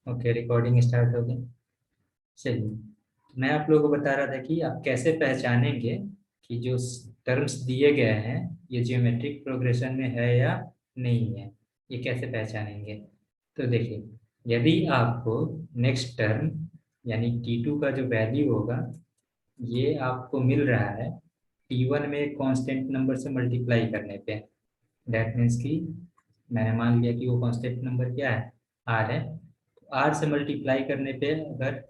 Okay, recording start हो गई। चलिए, मैं आप लोगों को बता रहा था कि आप कैसे पहचानेंगे कि जो टर्म्स दिए गए हैं ये जियोमेट्रिक प्रोग्रेशन में है या नहीं है। ये कैसे पहचानेंगे? तो देखिए, यदि आपको नेक्स्ट टर्म यानी T2 का जो वैल्यू होगा ये आपको मिल रहा है T1 में कांस्टेंट नंबर से मल्टीप्लाई करने पे, दैट मीन्स कि मैंने मान लिया कि वो कांस्टेंट नंबर क्या है, R है। तो R से मल्टीप्लाई करने पे अगर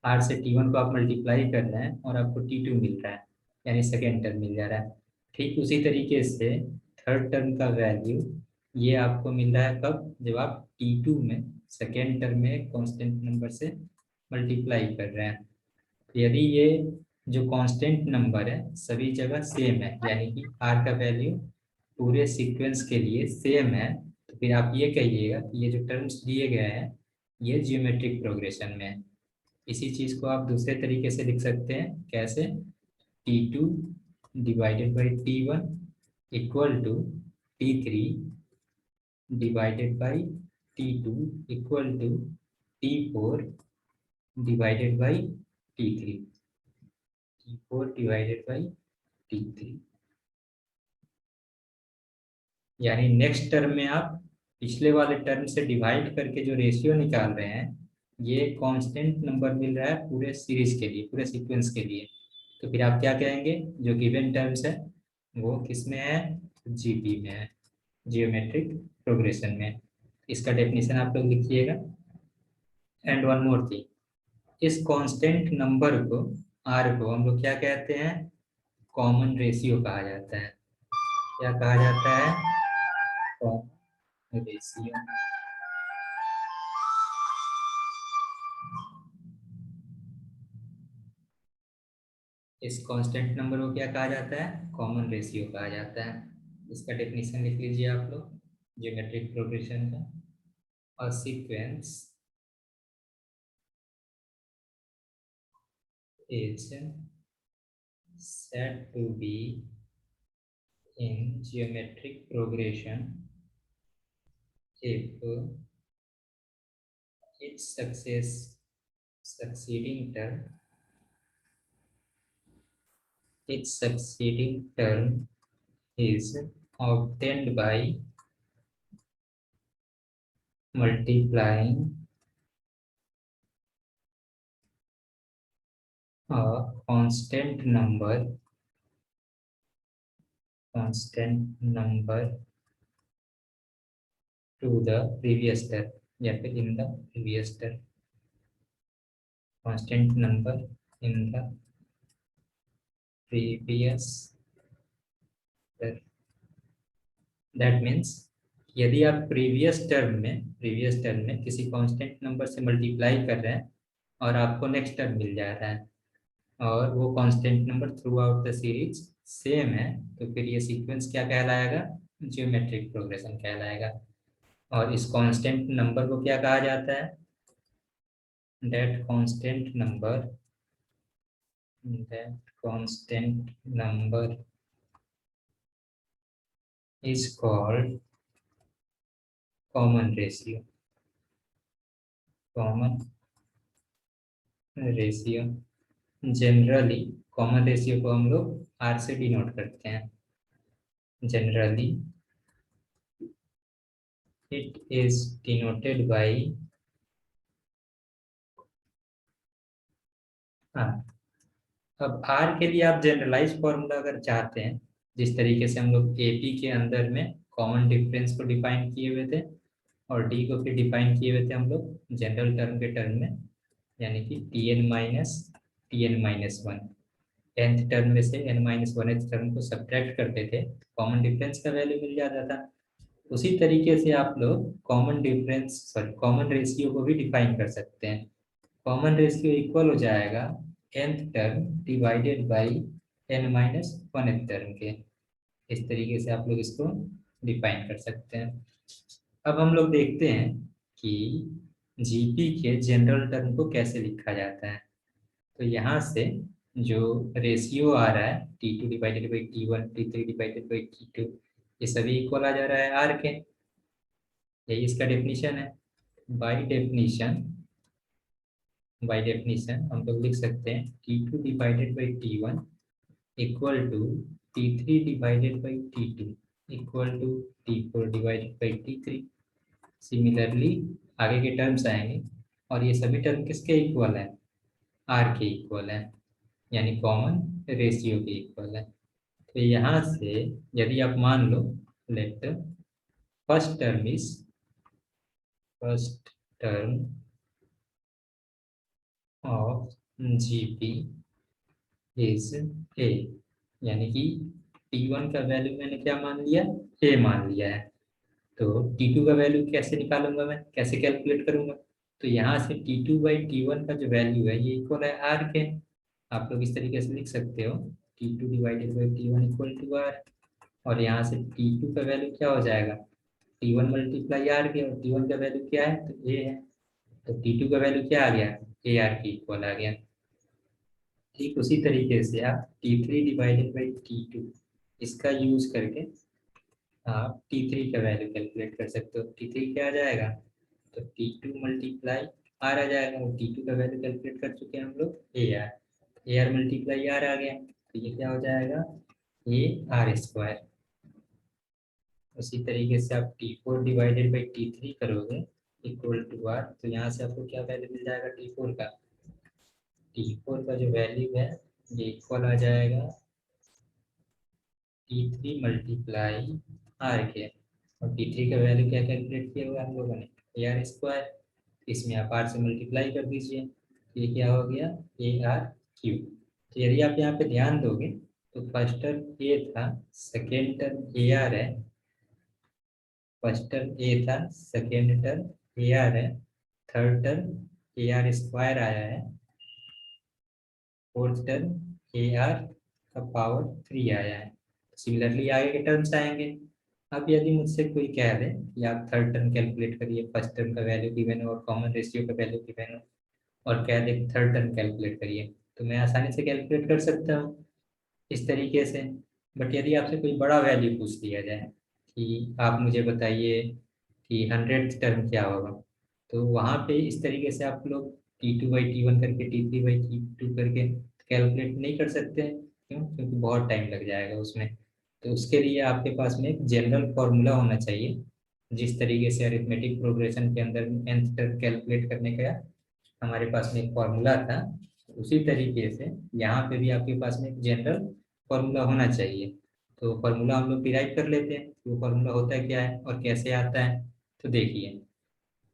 R से T1 को आप मल्टीप्लाई कर रहे हैं और आपको T2 मिल रहा है, यानी सेकेंड टर्म मिल जा रहा है। ठीक उसी तरीके से थर्ड टर्म का वैल्यू ये आपको मिल रहा है कब, जब आप T2 में सेकेंड टर्म में कांस्टेंट नंबर से मल्टीप्लाई कर रहे हैं। तो यदि ये जो कांस्टेंट नंबर है सभी जगह सेम है, यानी कि R का वैल्यू पूरे सीक्वेंस के लिए सेम है, तो फिर आप ये कहिएगा कि ये जो टर्म्स दिए गए हैं ये जियोमेट्रिक प्रोग्रेशन में है। इसी चीज को आप दूसरे तरीके से लिख सकते हैं, कैसे? T2 divided by T1 equal to T3 divided by T2 equal to T4 divided by T3। T4 divided by T3, यानी नेक्स्ट टर्म में आप पिछले वाले टर्म से डिवाइड करके जो रेशियो निकाल रहे हैं ये कांस्टेंट नंबर मिल रहा है पूरे सीरीज के लिए, पूरे सीक्वेंस के लिए। तो फिर आप क्या कहेंगे, जो गिवन टर्म्स है वो किस में है? जीपी में है, जियोमेट्रिक प्रोग्रेशन में। इसका डेफिनेशन आप लोग लिखिएगा। एंड वन मोर थिंग, इस कांस्टेंट नंबर को आर को हम लोग क्या कहते हैं? कॉमन रेशियो कहा जाता है। क्या कहा जाता है? Common ratio. इस कांस्टेंट नंबर को क्या कहा जाता है? कॉमन रेशियो कहा जाता है। इसका डेफिनेशन लिख लीजिए आप लोग ज्योमेट्रिक प्रोग्रेशन का। A sequence is said to be in geometric progression if its succeeding term its succeeding term is obtained by multiplying a constant number to the previous term, या फिर in the previous term, constant number in the previous term। That means यदि आप previous term में किसी constant number से multiply कर रहे हैं और आपको नेक्स्ट टर्म मिल जा रहा है और वो constant number through out the series same है, तो फिर ये सीक्वेंस क्या कहलाएगा? जियोमेट्रिक प्रोग्रेशन कहलाएगा। और इस कांस्टेंट नंबर को क्या कहा जाता है? That constant number is called common ratio. Common ratio generally, common ratio को हम लोग आर से डिनोट करते हैं। Generally it is denoted by r. अब आर के लिए आप जनरलाइज फॉर्मूला अगर चाहते हैं, जिस तरीके से हम लोग एपी के अंदर में कॉमन डिफरेंस को डिफाइन किए हुए थे और डी को फिर डिफाइन किए हुए थे हम लोग जनरल टर्म के टर्म में, यानी कि Tn-1 nth टर्म में से n-1th टर्म को सब्ट्रैक्ट करते थे, कॉमन डिफरेंस का वैल्यू मिल जाता था। उसी तरीके से आप लोग कॉमन रेशियो को भी डिफाइन कर सकते हैं। कॉमन रेशियो इक्वल हो जाएगा nth term divided by n-1th term के। इस तरीके से आप लोग इसको डिफाइन कर सकते हैं। अब हम लोग देखते हैं कि जीपी के जनरल टर्म को कैसे लिखा जाता है। तो यहाँ से जो रेशियो आ रहा है T2 divided by T1, T3 divided by T2, ये सभी इक्वल आ जा रहा है आर के। यही इसका डेफिनेशन है। बाय डेफिनेशन हम लोग लिख सकते हैं T2 divided by T1 equal to T3 divided by T2 equal to T4 divided by T3। Similarly आगे के टर्म्स आएंगे और ये सभी टर्म किसके इक्वल है, आर के इक्वल है, यानी कॉमन रेशियो के इक्वल है। तो यहाँ से यदि आप मान लो let first term of GP is a, यानी कि T1 का वैल्यू मैंने क्या मान लिया, ए मान लिया है। तो T2 का वैल्यू कैसे निकालूंगा, मैं कैसे कैलकुलेट करूंगा, तो यहाँ से T2 बाई T1 का जो वैल्यू है ये इक्वल है आर के। आप लोग इस तरीके से लिख सकते हो T2 divided by T1 equal to r, और यहाँ से T2 का वैल्यू क्या हो जाएगा, T1 मल्टीप्लाई आर के, और T1 का वैल्यू क्या है, तो ए है, तो T2 का वैल्यू क्या आ गया, ए आर के इक्वल आ गया। ठीक उसी तरीके से आप T3 डिवाइडेड बाई T2 इसका यूज करके आप T3 का वैल्यू कैलकुलेट कर सकते हो। T3 क्या आ जाएगा, तो T2 मल्टीप्लाई आर आ जाएगा, और T2 का वैल्यू कैलकुलेट कर चुके हैं हम लोग ए आर मल्टीप्लाई आर आ गया, तो ये क्या हो जाएगा, ए आर स्क्वायर। उसी तरीके से आप T4 डिवाइडेड बाई T3 करोगे इक्वल टू आर, तो यहाँ से आपको क्या वैल्यू मिल जाएगा T4 का, T4 का जो वैल्यू है ये इक्वल आ जाएगा T3 मल्टीप्लाई आर के, और T3 का वैल्यू क्या कैलकुलेट किया हुआ है हम लोगों ने, ए आर स्क्वायर, इसमें आप आर से मल्टीप्लाई कर दीजिए, तो ये क्या हो गया, ए आर क्यू। तो यदि आप यहाँ पे ध्यान दोगे तो फर्स्ट टर्म ए था, सेकेंड टर्म ए आर है, फर्स्ट टर्म ए था, सेकेंड टर्म ए आर है, थर्ड टर्म ए आर स्क्वायर आया है, फोर्थ टर्म ए आर का पावर 3 आया है। सिमिलरली आगे के टर्म्स आएंगे। अब यदि मुझसे कोई कह दे कि आप थर्ड टर्म कैलकुलेट करिए, फर्स्ट टर्म का वैल्यू गिवन है और कॉमन रेशियो का वैल्यू गिवन है, और कह दे थर्ड टर्म कैलकुलेट करिए, तो मैं आसानी से कैलकुलेट कर सकता हूँ इस तरीके से। बट यदि आपसे कोई बड़ा वैल्यू पूछ दिया जाए कि आप मुझे बताइए कि 100th टर्म क्या होगा, तो वहाँ पे इस तरीके से आप लोग T2 बाई T1 करके T3 बाई T2 करके कैलकुलेट नहीं कर सकते। क्यों, क्योंकि बहुत टाइम लग जाएगा उसमें। तो उसके लिए आपके पास में एक जनरल फॉर्मूला होना चाहिए, जिस तरीके से अरिथमेटिक प्रोग्रेशन के अंदर nth टर्म कैलकुलेट करने का हमारे पास में एक फॉर्मूला था, उसी तरीके से यहाँ पे भी आपके पास में एक जनरल फॉर्मूला होना चाहिए। तो फॉर्मूला हम लोग डिराइव कर लेते हैं, वो फॉर्मूला होता है क्या है और कैसे आता है। तो देखिए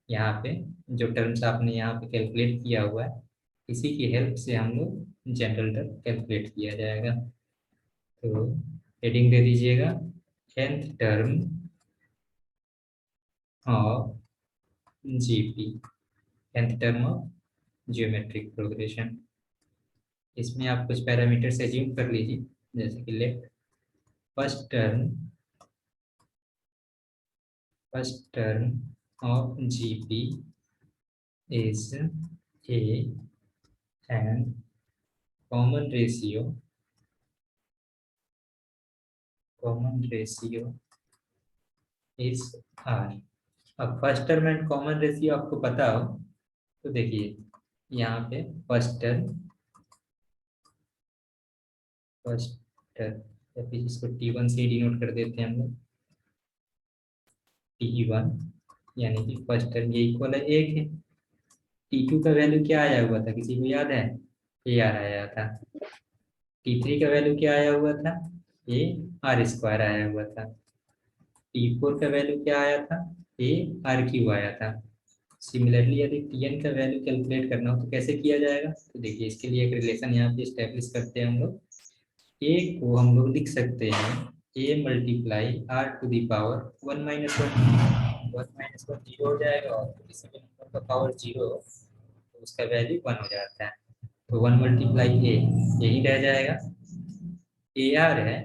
यहाँ पे जो टर्म्स आपने यहाँ पे कैलकुलेट किया हुआ है, इसी की हेल्प से हम लोग जनरल टर्म कैलकुलेट किया जाएगा। तो हेडिंग दे दीजिएगा nth term of GP, nth term of geometric progression. इसमें आप कुछ पैरामीटर्स एज्यूम कर लीजिए, जैसे कि let first term of GP is a and common ratio is r. अब first term and common ratio आपको पता हो तो देखिए यहाँ पे फर्स्ट टर्म, या फिर इसको T1 से डिनोट कर देते हैं हम लोग, T1 यानी कि फर्स्ट टर्म ये इक्वल है 1 है। T2 का वैल्यू क्या आया हुआ था, किसी को याद है, ए आर आया था। T3 का वैल्यू क्या आया हुआ था, ए आर स्क्वायर आया हुआ था। T4 का वैल्यू क्या आया था, ए आर क्यू आया था। सिमिलरली यदि Tn का वैल्यू कैलकुलेट करना हो तो कैसे किया जाएगा, तो देखिए इसके लिए एक रिलेशन यहाँ पे स्टेब्लिश करते हैं हम लोग। ए को हम लोग लिख सकते हैं a multiply r to the power 1 - 1 zero हो जाएगा, और किसी भी नंबर का पावर जीरो तो उसका वैल्यू 1 हो जाता है। तो 1 मल्टीप्लाई ए यही रह जाएगा, ए आर है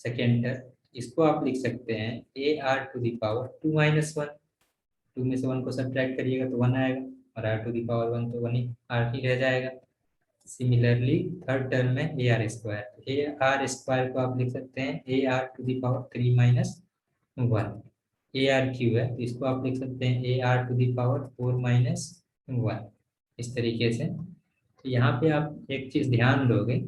सेकेंड टर्म, इसको आप लिख सकते हैं a r to the power 2 - 1। 2 में से 1 को सब्ट्रैक्ट करिएगा तो 1 आएगा, और आर टू दी पावर 1 तो 1 ही आर ही रह जाएगा। सिमिलरली थर्ड टर्म में ए आर स्क्वायर को आप लिख सकते हैं a r to the power 3 - 1। A r cube है, तो इसको आप लिख सकते हैं a r to the power 4 - 1, इस तरीके से। तो यहाँ पे आप एक चीज ध्यान दोगे,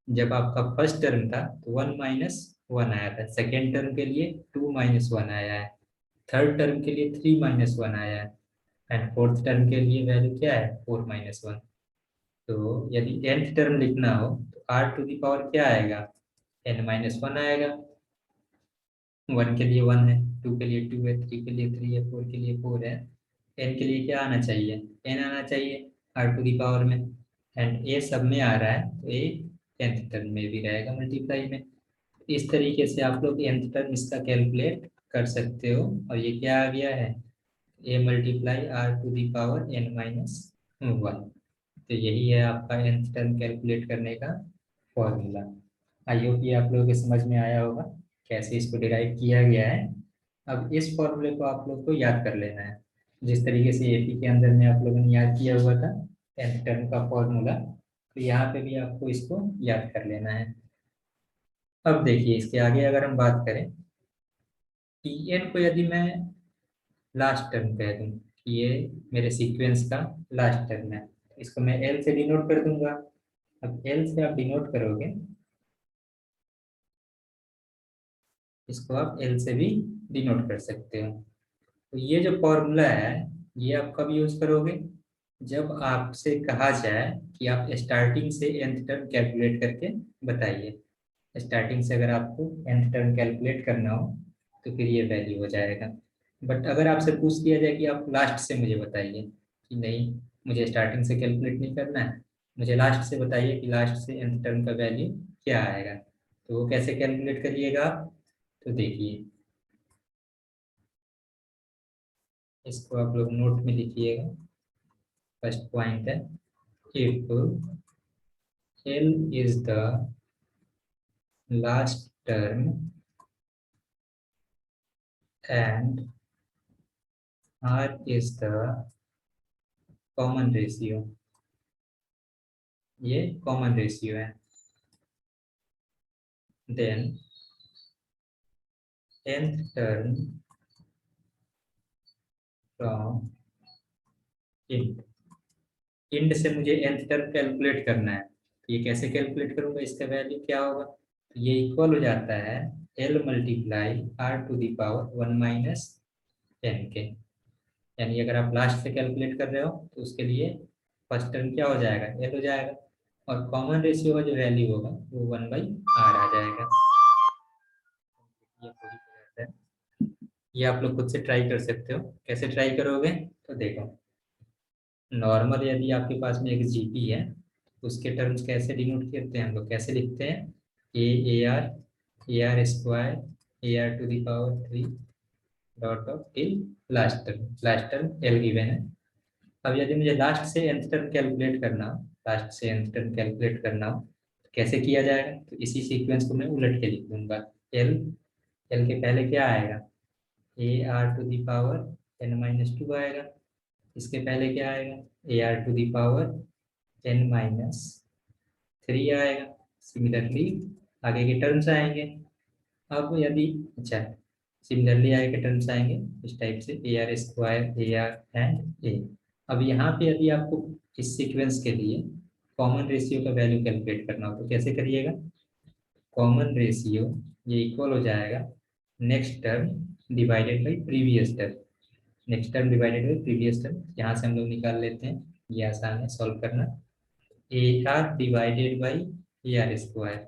जब आपका फर्स्ट टर्म था तो 1 - 1 आया था, सेकेंड टर्म के लिए 2 - 1 आया है, थर्ड टर्म के लिए 3 - 1 आया है, एंड फोर्थ टर्म के लिए वैल्यू क्या है 4 - 1। तो यदि nth टर्म लिखना हो तो r टू दी पावर क्या आएगा, n - 1 आएगा। 1 के लिए 1 है, 2 के लिए 2 है, 3 के लिए 3 है, 4 के लिए 4 है, n के लिए क्या आना चाहिए, n आना चाहिए r टू दी पावर में, एंड a सब में आ रहा है तो a nth टर्म में भी रहेगा मल्टीप्लाई में। इस तरीके से आप लोग nth टर्म इसका कैलकुलेट कर सकते हो, और ये क्या आ गया है, a multiply r to the power n - 1। तो यही है आपका nth टर्म कैलकुलेट करने का फॉर्मूला। आई होप ये आप लोगों के समझ में आया होगा कैसे इसको डिराइव किया गया है। अब इस फॉर्मूले को आप लोग को याद कर लेना है, जिस तरीके से एपी के अंदर में आप लोगों ने याद किया हुआ था nth टर्म का फॉर्मूला, तो यहाँ पे भी आपको इसको याद कर लेना है। अब देखिए इसके आगे अगर हम बात करें, टी एन को यदि मैं लास्ट टर्म कह दूं कि ये मेरे सीक्वेंस का लास्ट टर्म है, इसको मैं एल से डिनोट कर दूंगा। अब एल से आप डिनोट करोगे, इसको आप एल से भी डिनोट कर सकते हो। तो ये जो फॉर्मूला है ये आप कब यूज करोगे, जब आपसे कहा जाए कि आप स्टार्टिंग से nth टर्म कैलकुलेट करके बताइए। स्टार्टिंग से अगर आपको nth टर्म कैलकुलेट करना हो तो फिर ये वैल्यू हो जाएगा। बट अगर आपसे पूछ दिया जाए कि आप लास्ट से मुझे बताइए, कि नहीं मुझे स्टार्टिंग से कैलकुलेट नहीं करना है, मुझे लास्ट से बताइए कि लास्ट से nth टर्म का वैल्यू क्या आएगा, तो वो कैसे कैलकुलेट करिएगा आप, तो देखिए इसको आप लोग नोट में लिखिएगा। फर्स्ट पॉइंट है, if L is the last term and R is the common ratio, ये कॉमन रेशियो है, then nth term from int। int से मुझे nth टर्म कैलकुलेट करना है, तो ये कैसे कैलकुलेट करूंगा, इसका वैल्यू क्या होगा, तो ये इक्वल हो जाता है L multiply R to the power 1 - n के। यानी अगर आप लास्ट से कैलकुलेट कर रहे हो तो उसके लिए फर्स्ट टर्म क्या हो जाएगा, एल हो जाएगा, और कॉमन रेशियो का जो वैल्यू होगा वो 1/r आ जाएगा। ये पूरी बात है, ये आप लोग खुद से ट्राई कर सकते हो। कैसे ट्राई करोगे, तो देखो नॉर्मल यदि आपके पास में एक जीपी है, उसके टर्म्स कैसे डिनोट करते हैं हम लोग, कैसे लिखते हैं, a r square a r to the power 3 dot of till last term l given है। अब यदि मुझे लास्ट से nth टर्म कैलकुलेट करना हो, लास्ट से nth टर्म कैलकुलेट करना हो तो कैसे किया जाएगा, तो इसी सीक्वेंस को मैं उलट के लिख दूंगा। एल एल के पहले क्या आएगा, a r to the power n - 2 आएगा, इसके पहले क्या आएगा, a r to the power n - 3 आएगा। सिमिलरली आगे के टर्म्स आएंगे। अब यदि अच्छा सिमिलरली आगे के टर्म्स आएंगे इस टाइप से, a r square a r and a. अब यहाँ पे यदि आपको इस सीक्वेंस के लिए कॉमन रेशियो का वैल्यू कैलकुलेट करना हो तो कैसे करिएगा, कॉमन रेशियो ये इक्वल हो जाएगा next term divided by previous term. Next term divided by previous term, यहाँ से हम लोग निकाल लेते हैं, ये आसान है सॉल्व करना। A R divided by A r square,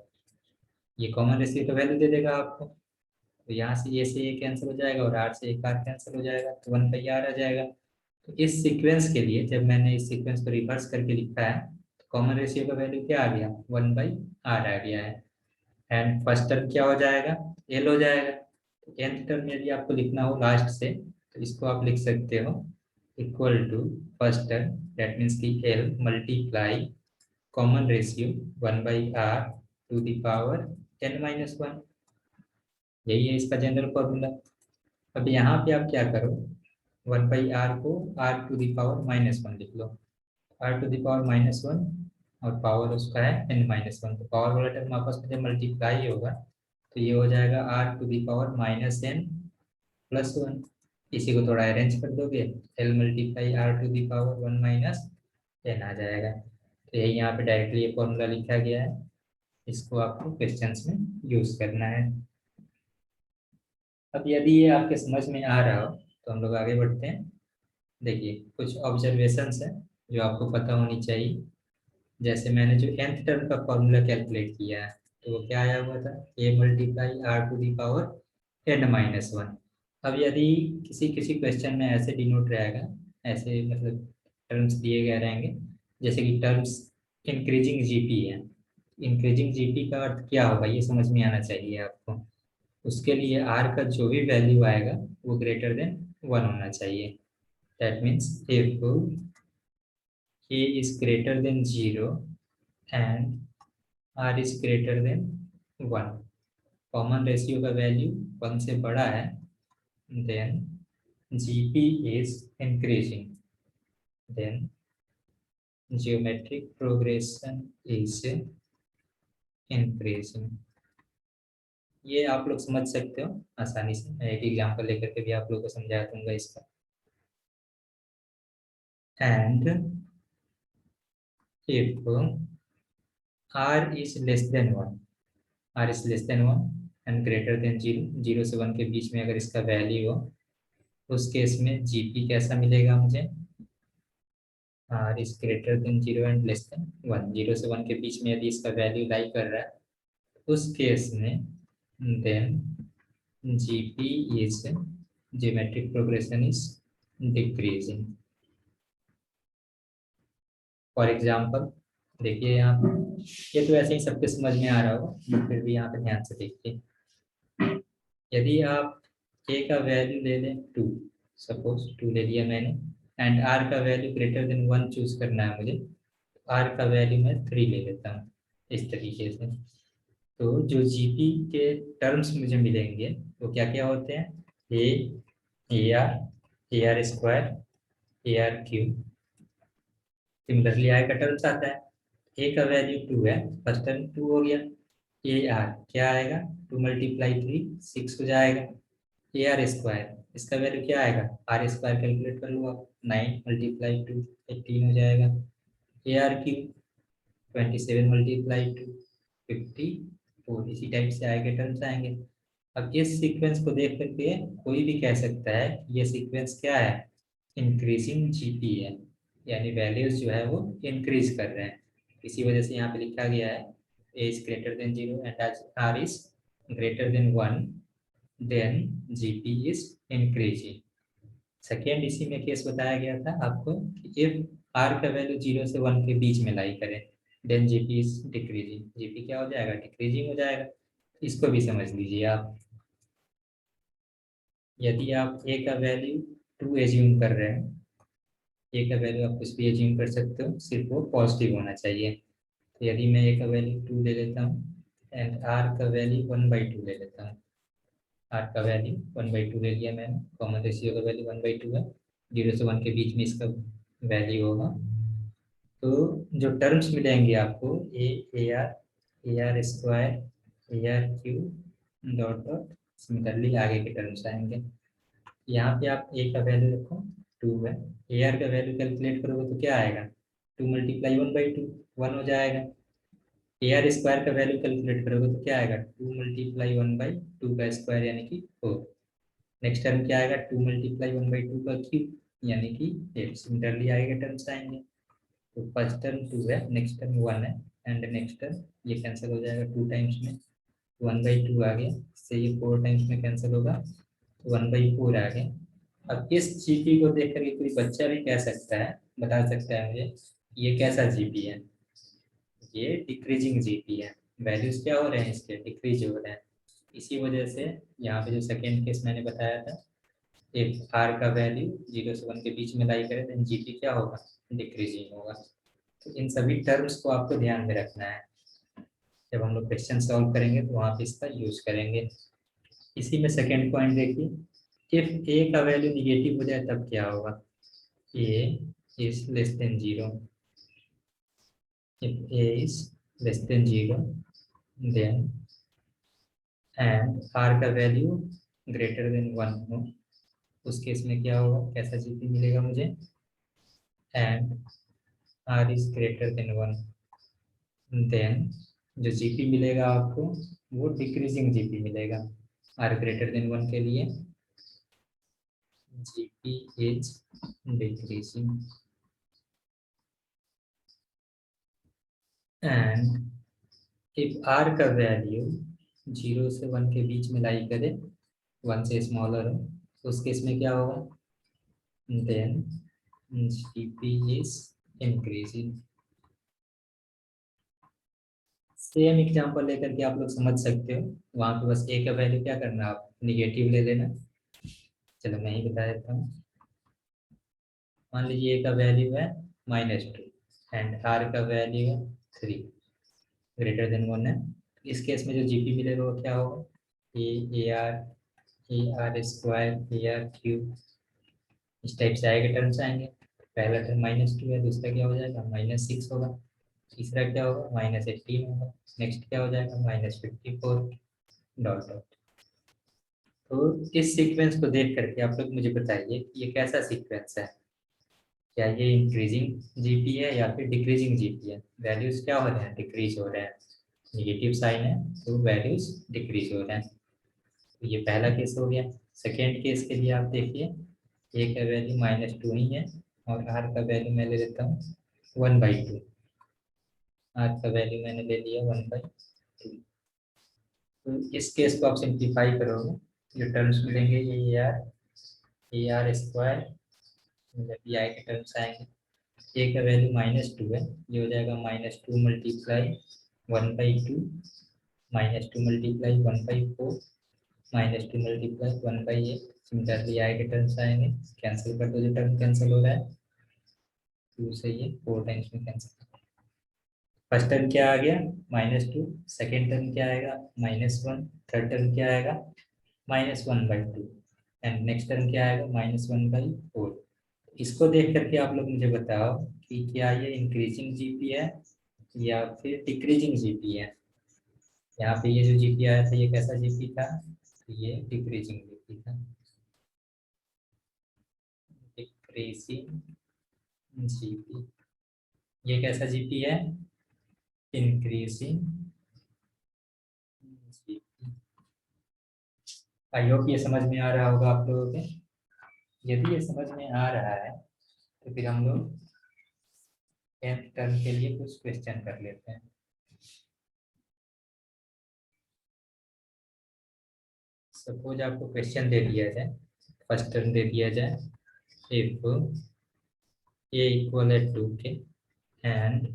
ये कॉमन रेशियो का वैल्यू दे देगा आपको, तो यहाँ से ए कैंसिल हो जाएगा और आर से एक आर कैंसिल हो जाएगा, तो 1/r आ जाएगा। तो इस सीक्वेंस के लिए जब मैंने इस सीक्वेंस को रिवर्स करके लिखा है तो कॉमन रेशियो का वैल्यू क्या आ गया, 1/r आ गया है, एंड फर्स्ट टर्म क्या हो जाएगा, एल हो जाएगा। तो nth टर्म यदि आपको लिखना हो लास्ट से तो इसको आप लिख सकते हो equal to first term, that means की l multiply common ratio 1/r to the power n - 1। यही है इसका जनरल फॉर्मूला। अब यहाँ पे आप क्या करो, 1/r को r टू द पावर -1 लिख लो, r टू द पावर -1 और पावर उसका है n - 1, तो पावर वाला टर्म आपस में जब मल्टीप्लाई होगा तो ये हो जाएगा r to the power -n +1, इसी को थोड़ा अरेंज कर दोगे, l multiply r to the power 1 minus n आ जाएगा। तो यही यहाँ पे डायरेक्टली ये फॉर्मूला लिखा गया है, इसको आपको क्वेश्चंस में यूज करना है। अब यदि ये आपके समझ में आ रहा हो तो हम लोग आगे बढ़ते हैं। देखिए कुछ ऑब्जर्वेशंस हैं जो आपको पता होनी चाहिए। जैसे मैंने जो nth टर्म का फॉर्मूला कैलकुलेट किया है तो वो क्या आया हुआ था, a multiply r to the power n minus 1। अब यदि किसी किसी क्वेश्चन में ऐसे डिनोट रहेगा, ऐसे मतलब टर्म्स दिए गए रहेंगे, जैसे कि टर्म्स इंक्रीजिंग जीपी है। इंक्रीजिंग जीपी का अर्थ क्या होगा ये समझ में आना चाहिए आपको। उसके लिए r का जो भी वैल्यू आएगा वो ग्रेटर देन 1 होना चाहिए। That means if a is greater than 0 and r is greater than 1, common ratio का वैल्यू 1 से बड़ा है, then gp is increasing, then geometric progression is increasing। ये आप लोग समझ सकते हो आसानी से, मैं एक एग्जांपल लेकर के भी आप लोगों को समझा दूंगा इसका। And if r is less than 1, r is less than 1 and greater than 0, 0 से 1 के बीच में अगर इसका वैल्यू हो, उस केस में gp कैसा मिलेगा मुझे, r is greater than 0 and less than 1, 0 से 1 के बीच में यदि इसका वैल्यू लाई कर रहा है उस केस में then gp is geometric progression is decreasing। For example देखिए यहाँ पे, ये तो ऐसे ही सबके समझ में आ रहा होगा बट फिर भी यहाँ पे ध्यान से देखिए। यदि आप a का वैल्यू ले लें 2, सपोज 2 ले लिया मैंने, एंड r का वैल्यू ग्रेटर देन 1 चूज करना है मुझे, r का वैल्यू मैं 3 ले लेता हूँ इस तरीके से। तो जो जीपी के टर्म्स मुझे मिलेंगे वो क्या क्या होते हैं, a r square, a are cube. Similarly I का टर्म्स आता है, ए का वैल्यू 2 है, फर्स्ट टर्म 2 हो गया, ए आर क्या आएगा 2 मल्टीप्लाई 3 6 हो जाएगा, ए आर स्क्वायर इसका वैल्यू क्या आएगा, आर स्क्वायर कैलकुलेट कर लो आप, 9 मल्टीप्लाई 2 18 हो जाएगा, ए आर क्यूब 27 मल्टीप्लाई 2 54, इसी टाइप से आगे टर्म्स आएंगे। अब इस सीक्वेंस को देख करके कोई भी कह सकता है कि ये सीक्वेंस क्या है, इंक्रीजिंग जीपी है, यानी वैल्यूज जो है वो इंक्रीज कर रहे हैं। इसी वजह से यहाँ पे लिखा गया है a is greater than 0 and r is greater than 1, then gp is increasing। Second इसी में केस बताया गया था आपको कि if r का वैल्यू 0 से 1 के बीच में लाई करे then gp is decreasing, gp क्या हो जाएगा, डिक्रीजिंग हो जाएगा। इसको भी समझ लीजिए आप। यदि आप a का वैल्यू 2 एज्यूम कर रहे हैं, a का वैल्यू आप कुछ भी एज्यूम कर सकते हो, सिर्फ वो पॉजिटिव होना चाहिए। तो यदि मैं a का वैल्यू 2 ले लेता हूँ एंड r का वैल्यू 1/2 ले लेता हूँ, r का वैल्यू 1/2 ले लिया मैंने, कॉमन रेशियो का वैल्यू 1/2 है, 0 से 1 के बीच में इसका वैल्यू होगा। तो जो टर्म्स मिलेंगे आपको ए r square, a are cube dot dot, similarly आगे के टर्म्स आएंगे। यहाँ पे आप a का वैल्यू रखो 2 है, ए आर का वैल्यू कैलकुलेट करोगे तो क्या आएगा, 2 मल्टीप्लाई 1/2 1 हो जाएगा। ए आर स्क्वायर का वैल्यू कैलकुलेट करोगे तो क्या आएगा, 2 मल्टीप्लाई 1/2 का स्क्वायर यानी कि 4। नेक्स्ट टर्म क्या आएगा, 2 मल्टीप्लाई 1/2 का क्यूब यानी कि 8। सिमिलरली आगे के टर्म्स आएंगे। तो फर्स्ट टर्म 2 है, नेक्स्ट टर्म 1 है, एंड नेक्स्ट टर्म ये कैंसिल हो जाएगा 2 टाइम्स में, 1/2 आ गया, इससे ये 4 टाइम्स में कैंसिल होगा, 1/4 आ गया। अब इस जीपी को देख करके कोई बच्चा भी कह सकता है, बता सकता है मुझे ये कैसा जीपी है, ये डिक्रीजिंग जीपी है, वैल्यूज क्या हो रहे हैं इसके, डिक्रीज हो रहे हैं। इसी वजह से यहाँ पे जो सेकेंड केस मैंने बताया था, इफ आर का वैल्यू 0 से 1 के बीच में लाई करे देन जीपी क्या होगा, डिक्रीजिंग होगा। तो इन सभी टर्म्स को आपको ध्यान में रखना है, जब हम लोग क्वेश्चन सॉल्व करेंगे तो वहाँ पे इसका यूज करेंगे। इसी में सेकेंड पॉइंट देखिए, इफ ए का वैल्यू निगेटिव हो जाए तब क्या होगा, a is less than 0, if a is less than 0 then and r का वैल्यू greater than 1 हो उस केस में क्या होगा, कैसा जीपी मिलेगा मुझे, and r is greater than 1, then जो जीपी मिलेगा आपको वो डिक्रीजिंग जीपी मिलेगा। आर ग्रेटर देन 1 के लिए GP is decreasing, and if r का वैल्यू 0 से 1 के बीच में लाई करे, 1 से स्मॉलर हो, तो उस केस में क्या होगा, then GP is increasing. Same example लेकर के आप लोग समझ सकते हो, वहां पे बस ए का वैल्यू क्या करना, आप निगेटिव ले लेना। चलो मैं ही बता देता हूँ। मान लीजिए ए का वैल्यू है -2 एंड आर का वैल्यू है 3, ग्रेटर देन 1 है। इस केस में जो जीपी मिलेगा वो क्या होगा, ए r square a are cube, इस टाइप से आएगा, टर्म्स आएंगे। पहला टर्म -2 है, दूसरा क्या हो जाएगा -6 होगा, तीसरा क्या होगा -18 होगा, नेक्स्ट क्या हो जाएगा -54, डॉट डॉट। तो इस सीक्वेंस को देख करके आप लोग मुझे बताइए कि ये कैसा सीक्वेंस है, क्या ये इंक्रीजिंग जीपी है या फिर डिक्रीजिंग जीपी है। वैल्यूज क्या हो रहे हैं, डिक्रीज हो रहे हैं, नेगेटिव साइन है तो वैल्यूज डिक्रीज हो रहे हैं। तो ये पहला केस हो गया। सेकेंड केस के लिए आप देखिए, ए का वैल्यू -2 ही है और आर का वैल्यू मैं ले लेता हूँ 1/2। आर का वैल्यू मैंने ले लिया 1/2। तो इस केस को आप सिंप्लीफाई करोगे, जो टर्म्स मिलेंगे ए आर स्क्वायर, मतलब ये आई के टर्म्स आएंगे। ए का वैल्यू -2 है, ये हो जाएगा -2 multiply 1/2, -2 multiply 1/4, -2 multiply 1/8। Similarly I के टर्म्स आएंगे, कैंसिल कर दो, जो टर्म कैंसिल हो रहा है 2 से ये 4 टाइम्स में कैंसिल। फर्स्ट टर्म क्या आ गया -2, सेकेंड टर्म क्या आएगा -1, थर्ड टर्म क्या आएगा -1/2 एंड नेक्स्ट टर्म क्या आएगा -1/4। इसको देख करके आप लोग मुझे बताओ कि क्या ये इंक्रीजिंग जीपी है या फिर डिक्रीजिंग जीपी है। यहाँ पे ये जो जीपी आया था ये कैसा जीपी था, ये डिक्रीजिंग जीपी था, डिक्रीजिंग जीपी। ये कैसा जीपी है, इंक्रीजिंग जीपी। आई होप ये समझ में आ रहा होगा आप लोगों के। यदि ये समझ में आ रहा है तो फिर हम लोग nth टर्म के लिए कुछ क्वेश्चन कर लेते हैं। सपोज आपको क्वेश्चन दे दिया जाए, फर्स्ट टर्म दे दिया जाए, इफ a इक्वल है 2k and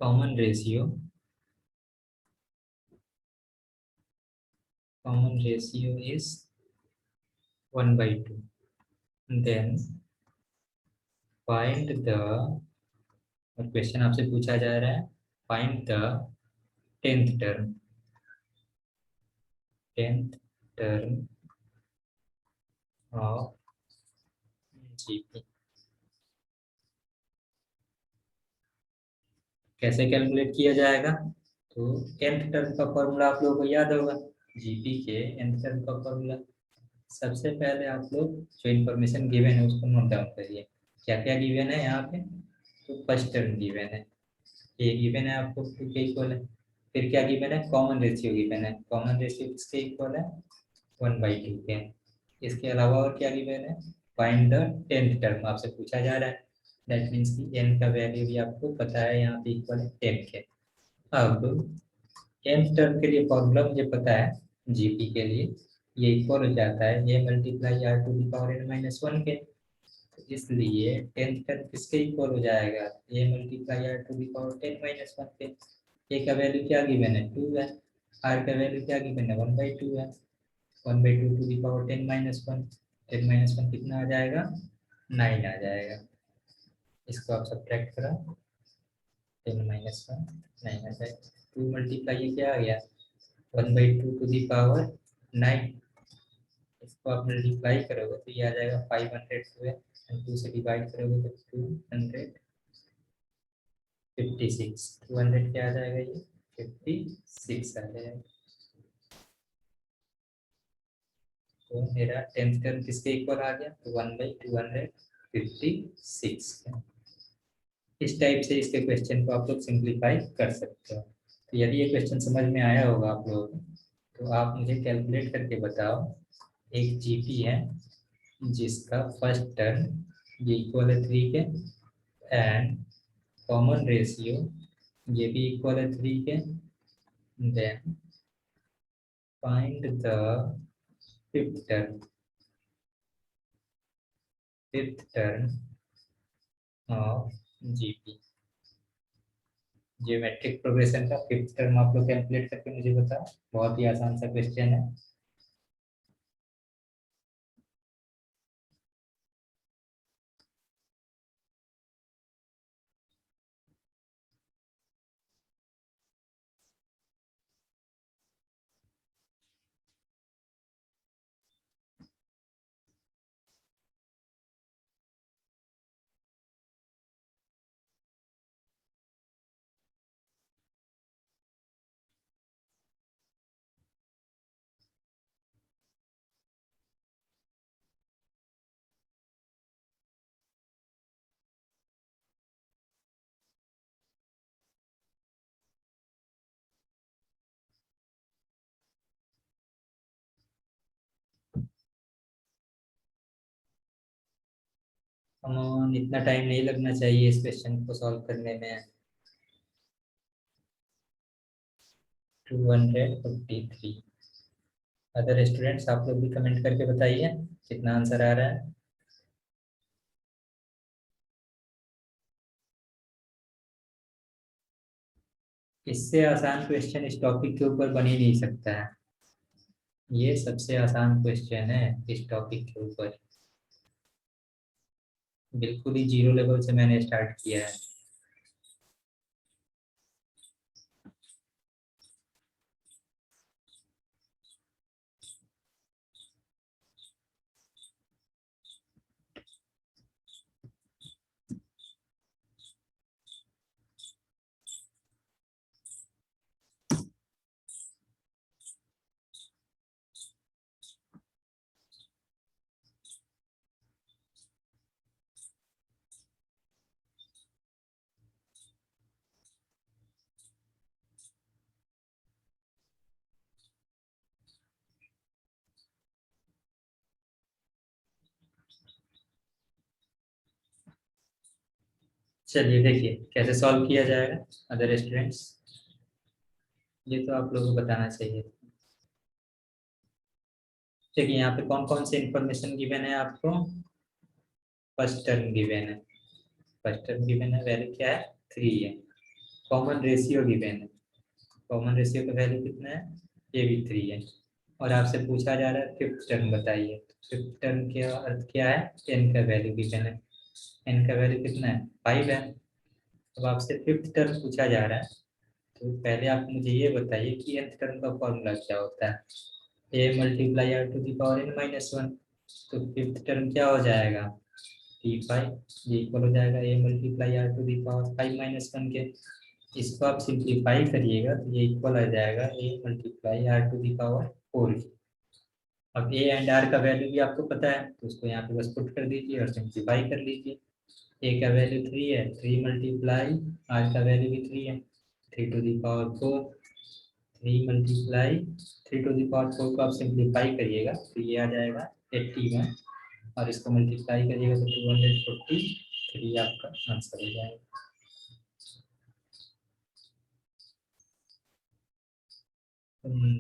common ratio is 1/2, then find the, और क्वेश्चन आपसे पूछा जा रहा है find the tenth term, tenth term of GP. कैसे कैलकुलेट किया जाएगा, तो nth टर्म का फॉर्मूला आप लोगों को याद होगा, जीपी के nth टर्म का फॉर्मूला। सबसे पहले आप लोग जो इन्फॉर्मेशन गिवन है उसको नोट डाउन करिए। क्या क्या गिवन है यहाँ पे, तो फर्स्ट टर्म गिवन है, ये गिवन है आपको 2 के इक्वल है। फिर क्या गिवन है, कॉमन रेशियो गिवन है, कॉमन रेशियो किसके इक्वल है 1/2 के। इसके अलावा और क्या गिवन है, फाइंड द टेंथ टर्म आपसे पूछा जा रहा है, दैट मीन्स कि n का वैल्यू भी आपको पता है, यहाँ पे इक्वल है 10 के। अब nth टर्म के लिए फॉर्मूला मुझे पता है, जीपी के लिए ये इक्वल हो जाता है a multiply r to the power n-1 के। तो इसलिए टेंथ टर्म किसके इक्वल हो जाएगा, a multiply r to the power 10-1 के। a का वैल्यू क्या गिवन है 2 है, r का वैल्यू क्या गिवन है 1/2 है, 1/2 टू द पावर 10-1, 10-1 कितना आ जाएगा 9 आ जाएगा। इसको आप सब्ट्रैक्ट करो, 10-1 9 आ जाएगा। 2 मल्टीप्लाई ये क्या आ गया 1/2 टू दी पावर 9, इसको आप मल्टीप्लाई करोगे तो ये आ जाएगा 512 एंड 2 से डिवाइड करोगे तो 256, 200 क्या आ जाएगा ये 56 आ जाएगा। तो मेरा 10th टर्म किसके इक्वल आ गया, तो 1/256। इस टाइप से इसके क्वेश्चन को आप लोग सिंप्लीफाई कर सकते हो। तो यदि ये क्वेश्चन समझ में आया होगा आप लोगों को, तो आप मुझे कैलकुलेट करके बताओ। एक जीपी है जिसका फर्स्ट टर्म ये इक्वल है 3 के, एंड कॉमन रेशियो ये भी इक्वल है 3 के, then find the fifth term, of GP. Geometric progression का फिफ्थ टर्म आप लोग कैलकुलेट करके मुझे बताओ। बहुत ही आसान सा क्वेश्चन है। इतना टाइम नहीं लगना चाहिए इस क्वेश्चन को सॉल्व करने में। 243। अदर स्टूडेंट्स आप लोग भी कमेंट करके बताइए कितना आंसर आ रहा है। इससे आसान क्वेश्चन इस टॉपिक के ऊपर बन ही नहीं सकता है। ये सबसे आसान क्वेश्चन है इस टॉपिक के ऊपर। बिल्कुल ही जीरो लेवल से मैंने स्टार्ट किया है। चलिए देखिए कैसे सॉल्व किया जाएगा अदर स्टूडेंट्स। ये तो आप लोगों को बताना चाहिए। देखिए यहाँ पे कौन कौन से इंफॉर्मेशन गिवन है आपको। फर्स्ट टर्म गिवन है। फर्स्ट टर्म गिवन है, वैल्यू क्या है, 3 है। कॉमन रेशियो गिवन है। कॉमन रेशियो का वैल्यू कितना है, ये भी 3 है। और आपसे पूछा जा रहा है फिफ्थ टर्म बताइए। फिफ्थ टर्म का अर्थ क्या है, एन का वैल्यू गिवन है। एन का वैल्यू कितना है, 5 है। अब आपसे फिफ्थ टर्म पूछा जा रहा है, तो पहले आप मुझे ये बताइए कि nth टर्म का फॉर्मूला क्या होता है। a multiply r to the power n minus one. तो फिफ्थ टर्म क्या हो जाएगा, t5। ये इक्वल हो जाएगा a multiply r to the power 5 - 1 के। इसको आप सिंप्लीफाई करिएगा तो ये इक्वल आ जाएगा a multiply r to the power 4 की। अब a एंड r का वैल्यू भी आपको पता है, तो उसको यहाँ पे बस पुट कर दीजिए और सिंप्लीफाई कर लीजिए। a का वैल्यू 3 है, 3 मल्टीप्लाई r का वैल्यू भी 3 है, 3 to the power 4। 3 multiply 3 to the power 4 को आप सिंप्लीफाई करिएगा तो ये आ जाएगा 81, और इसको मल्टीप्लाई करिएगा तो 243 आपका आंसर हो जाएगा।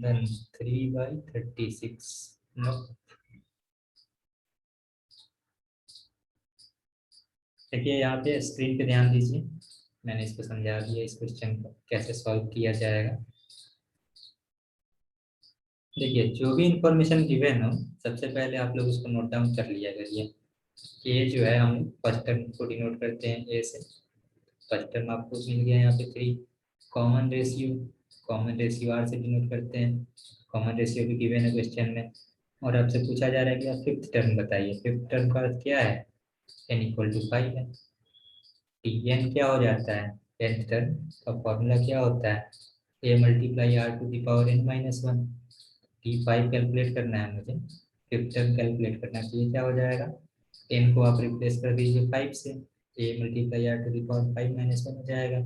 देन 3/36। नो, देखिए यहाँ पे स्क्रीन पे ध्यान दीजिए। मैंने इसको समझा दिया, इस क्वेश्चन को कैसे सॉल्व किया जाएगा। देखिए जो भी इंफॉर्मेशन गिवन हो, सबसे पहले आप लोग उसको नोट डाउन कर लिया करिए। ए जो है हम फर्स्ट टर्म को डिनोट करते हैं ए से। फर्स्ट टर्म आपको मिल गया यहाँ पे 3। Common ratio, common ratio r से डिनोट करते हैं। कॉमन रेशियो भी गिवन है क्वेश्चन में। और आपसे पूछा जा रहा है कि आप फिफ्थ टर्म बताइए। फिफ्थ टर्म का अर्थ क्या है, n इक्वल टू 5 है। टी एन क्या हो जाता है, टेंथ टर्म का फॉर्मूला क्या होता है, a multiply r to the power n minus one. T 5 calculate करना है मुझे। फिफ्थ टर्म कैलकुलेट करना चाहिए, क्या हो जाएगा, 10 को आप रिप्लेस कर दीजिए 5 से, a multiply r to the power 5 minus 1 हो जाएगा,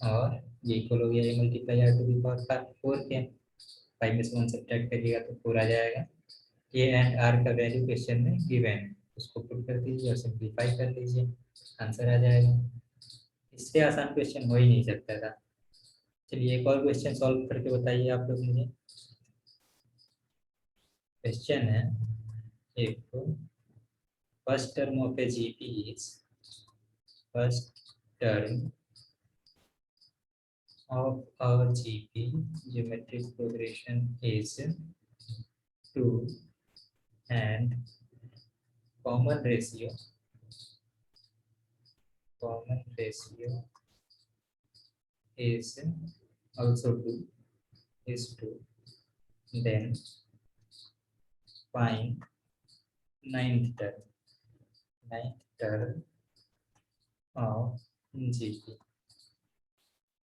और ये इक्वल हो गया a multiply r to the power 4 के, 5 में से 1 सब्ट्रैक्ट करिएगा तो 4 आ जाएगा। ए एंड आर का वैल्यू क्वेश्चन में गिवन है, उसको पुट कर दीजिए और सिंप्लीफाई कर लीजिए, आंसर आ जाएगा। इससे आसान क्वेश्चन हो ही नहीं सकता था। चलिए एक और क्वेश्चन सॉल्व करके बताइए आप लोग मुझे। क्वेश्चन है एक, first term of A GP is, first term of our GP geometric progression is 2 and common ratio is also 2 is 2, then find ninth term of GP।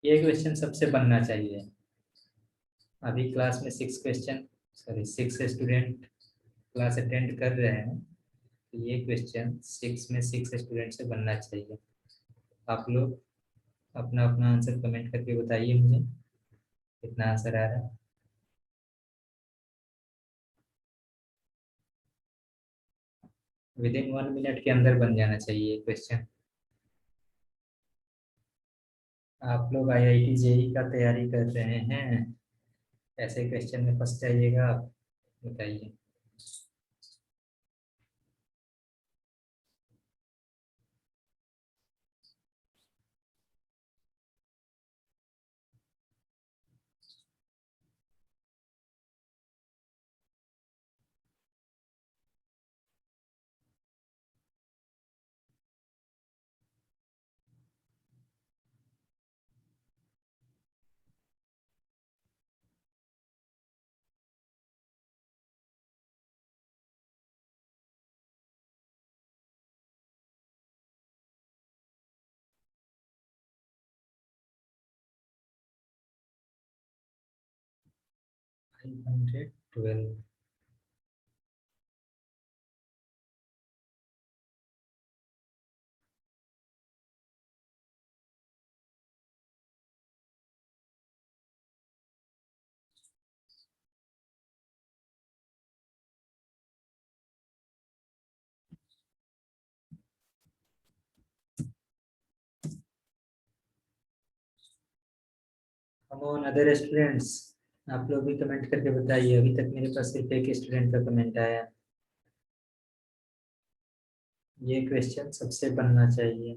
ये क्वेश्चन सबसे बनना चाहिए। अभी क्लास में 6 स्टूडेंट क्लास अटेंड कर रहे हैं, तो ये क्वेश्चन 6 स्टूडेंट से बनना चाहिए। आप लोग अपना अपना आंसर कमेंट करके बताइए मुझे कितना आंसर आ रहा है। विदिन 1 मिनट के अंदर बन जाना चाहिए क्वेश्चन। आप लोग आईआईटी जेई का तैयारी कर रहे हैं, ऐसे क्वेश्चन में फंस जाइएगा आप, बताइए। Five 512। Come on other students, आप लोग भी कमेंट करके बताइए। अभी तक मेरे पास सिर्फ एक स्टूडेंट का कमेंट आया। ये क्वेश्चन सबसे बनना चाहिए।